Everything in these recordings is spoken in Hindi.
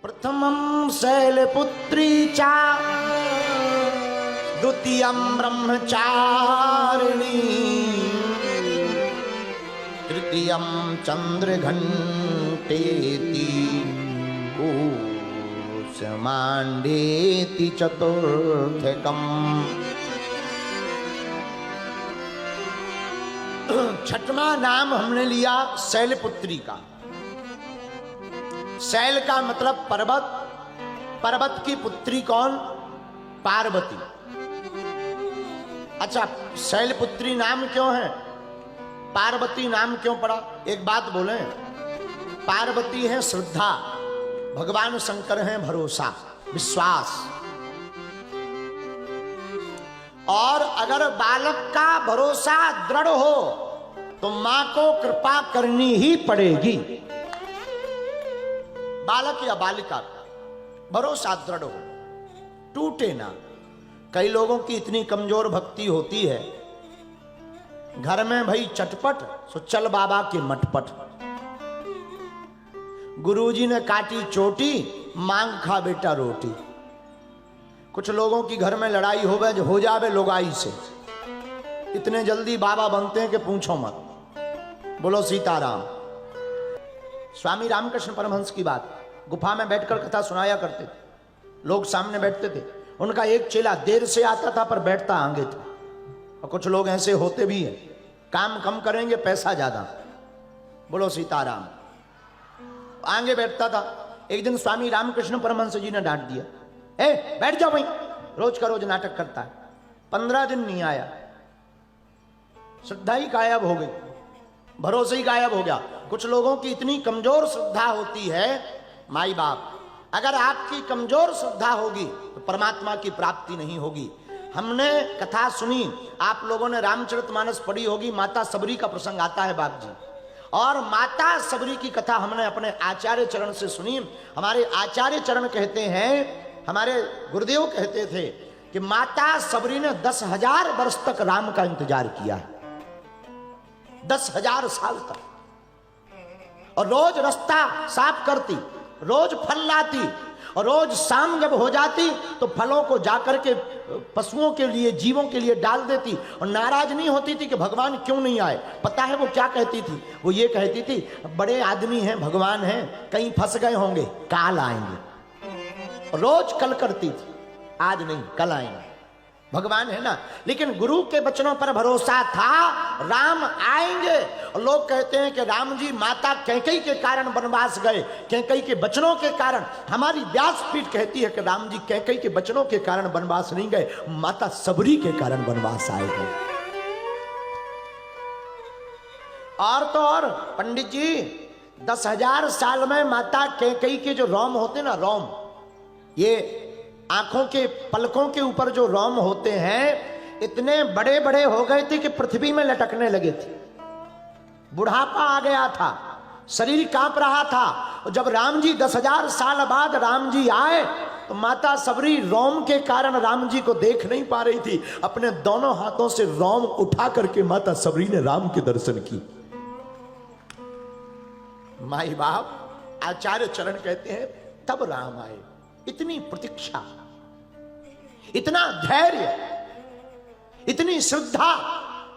प्रथमं शैलपुत्री चा द्वितीयं ब्रह्मचारिणी तृतीयं चंद्रघंटेति कूष्मांडेति चतुर्थकम्। छठवां नाम हमने लिया शैलपुत्री का। शैल का मतलब पर्वत, पर्वत की पुत्री कौन? पार्वती। अच्छा, शैलपुत्री नाम क्यों है? पार्वती नाम क्यों पड़ा? एक बात बोले, पार्वती है श्रद्धा, भगवान शंकर है भरोसा, विश्वास। और अगर बालक का भरोसा दृढ़ हो तो मां को कृपा करनी ही पड़ेगी। बालक या बालिका का भरोसा दृढ़ हो, टूटे ना। कई लोगों की इतनी कमजोर भक्ति होती है, घर में भाई चटपट सो चल बाबा के मटपट। गुरुजी ने काटी चोटी, मांग खा बेटा रोटी। कुछ लोगों की घर में लड़ाई हो जावे लोगाई से, इतने जल्दी बाबा बनते हैं कि पूछो मत। बोलो सीताराम। स्वामी रामकृष्ण परमहंस की बात, गुफा में बैठकर कथा सुनाया करते थे, लोग सामने बैठते थे। उनका एक चेला देर से आता था पर बैठता आगे था। और कुछ लोग ऐसे होते भी हैं, काम कम करेंगे पैसा ज्यादा। बोलो सीताराम। आगे बैठता था। एक दिन स्वामी रामकृष्ण परमहंस जी ने डांट दिया, ए बैठ जाओ भाई, रोज का रोज नाटक करता है। 15 दिन नहीं आया, श्रद्धा ही गायब हो गई, भरोसे ही गायब हो गया। कुछ लोगों की इतनी कमजोर श्रद्धा होती है, माई बाप, अगर आपकी कमजोर श्रद्धा होगी तो परमात्मा की प्राप्ति नहीं होगी। हमने कथा सुनी, आप लोगों ने रामचरितमानस पढ़ी होगी, माता सबरी का प्रसंग आता है बाप जी। और माता सबरी की कथा हमने अपने आचार्य चरण से सुनी। हमारे आचार्य चरण कहते हैं, हमारे गुरुदेव कहते थे कि माता सबरी ने 10,000 वर्ष तक राम का इंतजार किया है, 10,000 साल तक। और रोज रास्ता साफ करती, रोज फल लाती, और रोज शाम जब हो जाती तो फलों को जाकर के पशुओं के लिए, जीवों के लिए डाल देती। और नाराज नहीं होती थी कि भगवान क्यों नहीं आए। पता है वो क्या कहती थी? वो ये कहती थी, बड़े आदमी हैं, भगवान हैं, कहीं फंस गए होंगे, काल आएंगे। रोज कल करती थी, आज नहीं कल आएंगे, भगवान है ना। लेकिन गुरु के वचनों पर भरोसा था, राम आएंगे। और लोग कहते हैं कि राम जी माता कैकेयी के कारण वनवास गए, कैकेयी के वचनों के कारण। हमारी व्यासपीठ कहती है कि राम जी कैकेयी के वचनों के कारण वनवास नहीं गए, माता सबरी के कारण वनवास आए हैं। और तो और पंडित जी, 10,000 साल में माता कैकेयी के जो रोम होते ना, रोम, ये आंखों के पलकों के ऊपर जो रोम होते हैं, इतने बड़े बड़े हो गए थे कि पृथ्वी में लटकने लगे थे। बुढ़ापा आ गया था, शरीर कांप रहा था। और जब राम जी 10,000 साल बाद राम जी आए तो माता सबरी रोम के कारण राम जी को देख नहीं पा रही थी। अपने दोनों हाथों से रोम उठा करके माता सबरी ने राम के दर्शन की। माई बाप, आचार्य चरण कहते हैं तब राम आए। इतनी प्रतीक्षा, इतना धैर्य, इतनी श्रद्धा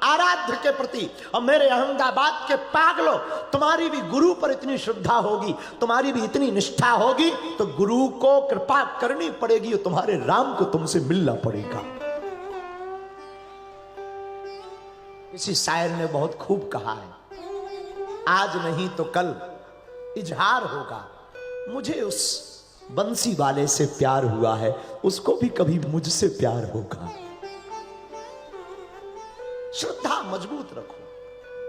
आराध्य के प्रति। और मेरे अहमदाबाद के पागलों, तुम्हारी भी गुरु पर इतनी श्रद्धा होगी, तुम्हारी भी इतनी निष्ठा होगी तो गुरु को कृपा करनी पड़ेगी, और तुम्हारे राम को तुमसे मिलना पड़ेगा। किसी शायर ने बहुत खूब कहा है, आज नहीं तो कल इजहार होगा, मुझे उस बंसी वाले से प्यार हुआ है, उसको भी कभी मुझसे प्यार होगा। श्रद्धा मजबूत रखो।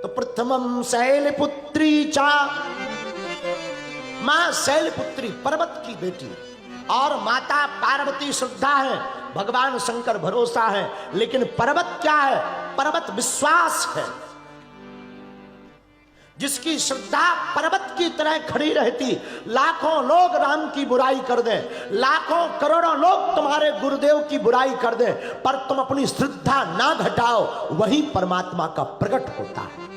तो प्रथमम शैलपुत्री चा, मां शैलपुत्री पर्वत की बेटी, और माता पार्वती श्रद्धा है, भगवान शंकर भरोसा है। लेकिन पर्वत क्या है? पर्वत विश्वास है। जिसकी श्रद्धा पर्वत की तरह खड़ी रहती, लाखों लोग राम की बुराई कर दें, लाखों करोड़ों लोग तुम्हारे गुरुदेव की बुराई कर दें, पर तुम अपनी श्रद्धा ना घटाओ, वही परमात्मा का प्रकट होता है,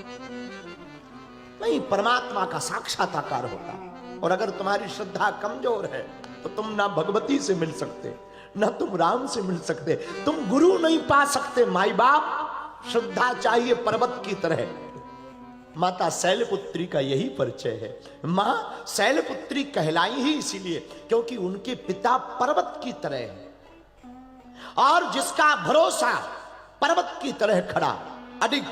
वही परमात्मा का साक्षात्कार होता है। और अगर तुम्हारी श्रद्धा कमजोर है तो तुम ना भगवती से मिल सकते, ना तुम राम से मिल सकते, तुम गुरु नहीं पा सकते। माई बाप श्रद्धा चाहिए पर्वत की तरह। माता शैलपुत्री का यही परिचय है। मां शैलपुत्री कहलाई ही इसीलिए क्योंकि उनके पिता पर्वत की तरह है, और जिसका भरोसा पर्वत की तरह खड़ा, अडिग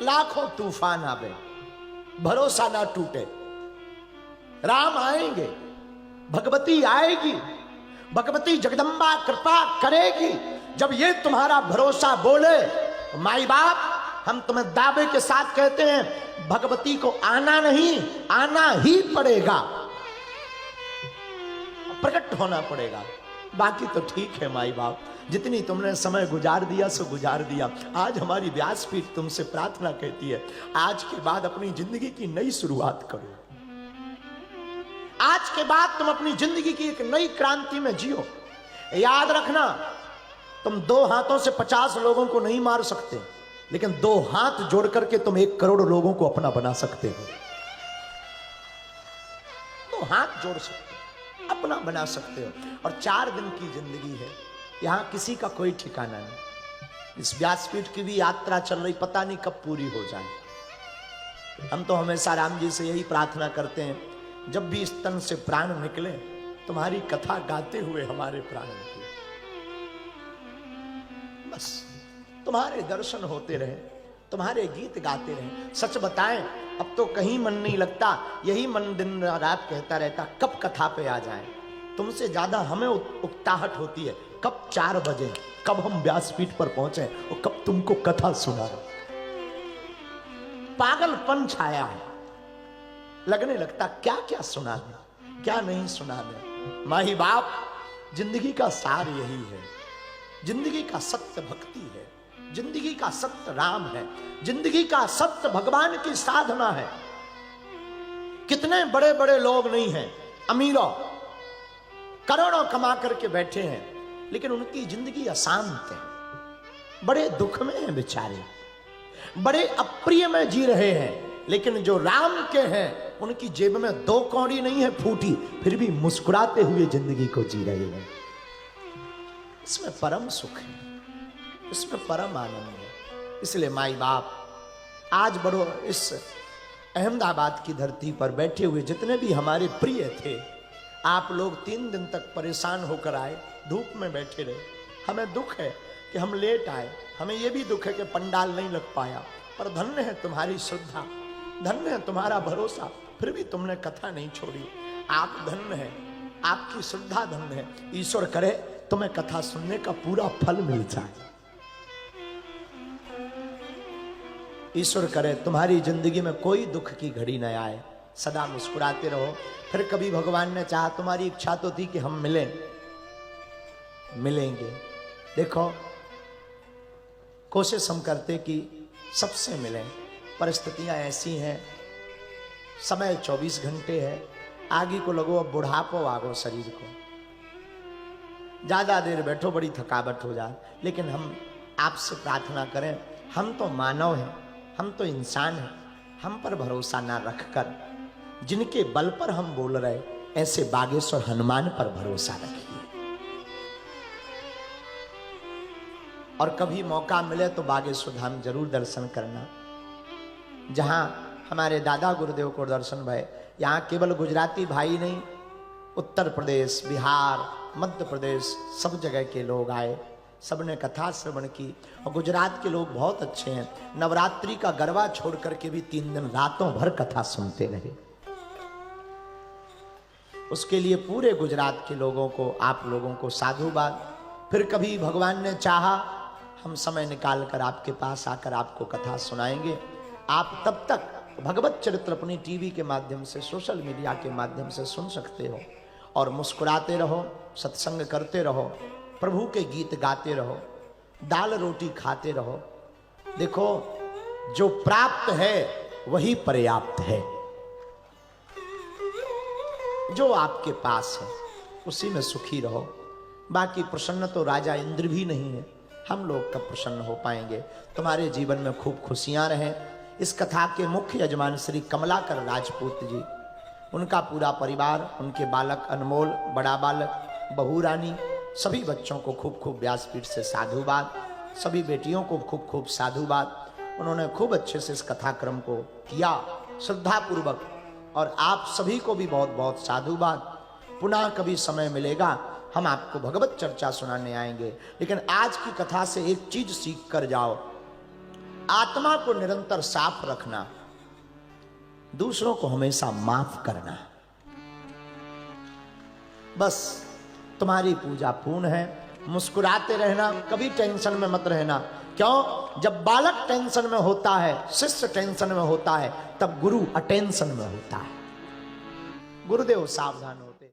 लाखों तूफान आवे, भरोसा ना टूटे। राम आएंगे, भगवती आएगी, भगवती जगदम्बा कृपा करेगी। जब ये तुम्हारा भरोसा बोले, माई बाप हम तुम्हें दावे के साथ कहते हैं भगवती को आना नहीं, आना ही पड़ेगा, प्रकट होना पड़ेगा। बाकी तो ठीक है माई बाप, जितनी तुमने समय गुजार दिया सो गुजार दिया। आज हमारी व्यासपीठ तुमसे प्रार्थना कहती है, आज के बाद अपनी जिंदगी की नई शुरुआत करो। आज के बाद तुम अपनी जिंदगी की एक नई क्रांति में जियो। याद रखना, तुम 2 हाथों से 50 लोगों को नहीं मार सकते, लेकिन 2 हाथ जोड़ करके तुम 1 करोड़ लोगों को अपना बना सकते हो। 2 हाथ जोड़ सकते हो, अपना बना सकते हो। और 4 दिन की जिंदगी है, यहां किसी का कोई ठिकाना नहीं। इस व्यासपीठ की भी यात्रा चल रही, पता नहीं कब पूरी हो जाए। हम तो हमेशा राम जी से यही प्रार्थना करते हैं, जब भी इस तन से प्राण निकले तुम्हारी कथा गाते हुए हमारे प्राण निकले। बस तुम्हारे दर्शन होते रहे, तुम्हारे गीत गाते रहे। सच बताएं, अब तो कहीं मन नहीं लगता, यही मन दिन रात कहता रहता कब कथा पे आ जाए। तुमसे ज्यादा हमें उकताहट होती है कब 4 बजे, कब हम व्यासपीठ पर पहुंचे और कब तुमको कथा सुना। पागलपन छाया है, लगने लगता क्या क्या सुना दे, क्या नहीं सुना दे। माही बाप, जिंदगी का सार यही है, जिंदगी का सत्य भक्ति है, जिंदगी का सत्य राम है, जिंदगी का सत्य भगवान की साधना है। कितने बड़े बड़े लोग नहीं हैं, अमीरों करोड़ों कमा करके बैठे हैं, लेकिन उनकी जिंदगी अशांत है, बड़े दुख में हैं बेचारे, बड़े अप्रिय में जी रहे हैं। लेकिन जो राम के हैं उनकी जेब में 2 कौड़ी नहीं है फूटी, फिर भी मुस्कुराते हुए जिंदगी को जी रहे हैं। इसमें परम सुख है, इसमें परम आनंद है। इसलिए माई बाप, आज बड़ो इस अहमदाबाद की धरती पर बैठे हुए जितने भी हमारे प्रिय थे, आप लोग 3 दिन तक परेशान होकर आए, धूप में बैठे रहे। हमें दुख है कि हम लेट आए, हमें यह भी दुख है कि पंडाल नहीं लग पाया, पर धन्य है तुम्हारी श्रद्धा, धन्य है तुम्हारा भरोसा, फिर भी तुमने कथा नहीं छोड़ी। आप धन्य है, आपकी श्रद्धा धन्य है। ईश्वर करे तुम्हें कथा सुनने का पूरा फल मिल जाए। ईश्वर करे तुम्हारी जिंदगी में कोई दुख की घड़ी न आए, सदा मुस्कुराते रहो। फिर कभी भगवान ने चाहा, तुम्हारी इच्छा तो थी कि हम मिलें, मिलेंगे। देखो, कोशिश हम करते कि सबसे मिलें, परिस्थितियां ऐसी हैं, समय 24 घंटे है, आगे को लगो अब बुढ़ापो आगो शरीर को, ज्यादा देर बैठो बड़ी थकावट हो जाए। लेकिन हम आपसे प्रार्थना करें, हम तो मानव हैं, हम तो इंसान हैं, हम पर भरोसा ना रखकर जिनके बल पर हम बोल रहे, ऐसे बागेश्वर हनुमान पर भरोसा रखिए। और कभी मौका मिले तो बागेश्वर धाम जरूर दर्शन करना, जहां हमारे दादा गुरुदेव को दर्शन भय। यहाँ केवल गुजराती भाई नहीं, उत्तर प्रदेश, बिहार, मध्य प्रदेश, सब जगह के लोग आए, सबने कथा श्रवण की। और गुजरात के लोग बहुत अच्छे हैं, नवरात्रि का गरबा छोड़ करके भी 3 दिन रातों भर कथा सुनते रहे। उसके लिए पूरे गुजरात के लोगों को, आप लोगों को साधुवाद। फिर कभी भगवान ने चाहा, हम समय निकाल कर आपके पास आकर आपको कथा सुनाएंगे। आप तब तक भगवत चरित्र अपनी टीवी के माध्यम से, सोशल मीडिया के माध्यम से सुन सकते हो, और मुस्कुराते रहो, सत्संग करते रहो, प्रभु के गीत गाते रहो, दाल रोटी खाते रहो। देखो, जो प्राप्त है वही पर्याप्त है, जो आपके पास है उसी में सुखी रहो। बाकी प्रसन्न तो राजा इंद्र भी नहीं है, हम लोग कब प्रसन्न हो पाएंगे। तुम्हारे जीवन में खूब खुशियां रहें। इस कथा के मुख्य यजमान श्री कमलाकर राजपूत जी, उनका पूरा परिवार, उनके बालक अनमोल, बड़ा बालक, बहू रानी, सभी बच्चों को खूब खूब व्यासपीठ से साधुवाद, सभी बेटियों को खूब खूब साधुवाद। उन्होंने खूब अच्छे से इस कथाक्रम को किया श्रद्धापूर्वक, और आप सभी को भी बहुत बहुत साधुवाद। पुनः कभी समय मिलेगा हम आपको भगवत चर्चा सुनाने आएंगे, लेकिन आज की कथा से एक चीज सीख कर जाओ, आत्मा को निरंतर साफ रखना, दूसरों को हमेशा माफ करना। बस तुम्हारी पूजा पूर्ण है। मुस्कुराते रहना, कभी टेंशन में मत रहना। क्यों? जब बालक टेंशन में होता है, शिष्य टेंशन में होता है, तब गुरु अटेंशन में होता है। गुरुदेव सावधान हो।